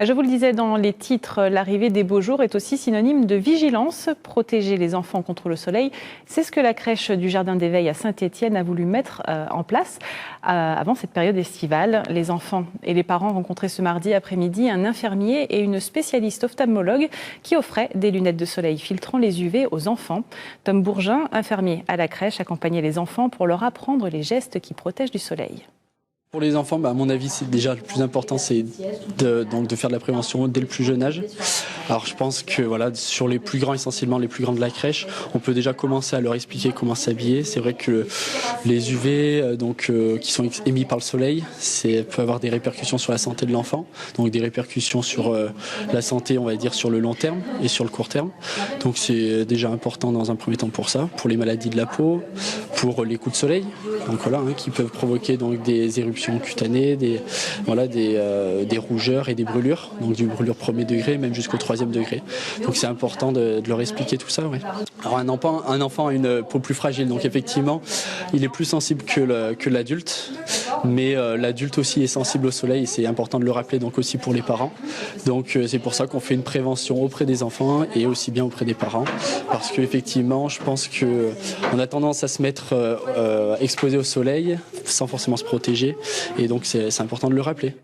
Je vous le disais dans les titres, l'arrivée des beaux jours est aussi synonyme de vigilance. Protéger les enfants contre le soleil, c'est ce que la crèche du Jardin d'éveil à Saint-Étienne a voulu mettre en place avant cette période estivale. Les enfants et les parents rencontraient ce mardi après-midi un infirmier et une spécialiste ophtalmologue qui offraient des lunettes de soleil filtrant les UV aux enfants. Tom Bourgin, infirmier à la crèche, accompagnait les enfants pour leur apprendre les gestes qui protègent du soleil. Pour les enfants, à mon avis, c'est déjà le plus important, c'est de faire de la prévention dès le plus jeune âge. Alors je pense que sur les plus grands, essentiellement les plus grands de la crèche, on peut déjà commencer à leur expliquer comment s'habiller. C'est vrai que les UV qui sont émis par le soleil, peut avoir des répercussions sur la santé de l'enfant, donc des répercussions sur la santé, on va dire, sur le long terme et sur le court terme. Donc c'est déjà important dans un premier temps pour ça, pour les maladies de la peau, pour les coups de soleil, qui peuvent provoquer des éruptions cutanées, des rougeurs et des brûlures, donc du brûlure premier degré même jusqu'au 3e degré. Donc c'est important de leur expliquer tout ça. Ouais. Alors un enfant a une peau plus fragile, donc effectivement il est plus sensible que l'adulte, mais l'adulte aussi est sensible au soleil et c'est important de le rappeler, donc aussi pour les parents. Donc c'est pour ça qu'on fait une prévention auprès des enfants et aussi bien auprès des parents, parce qu'effectivement je pense qu'on a tendance à se mettre exposé au soleil sans forcément se protéger. Et donc c'est important de le rappeler.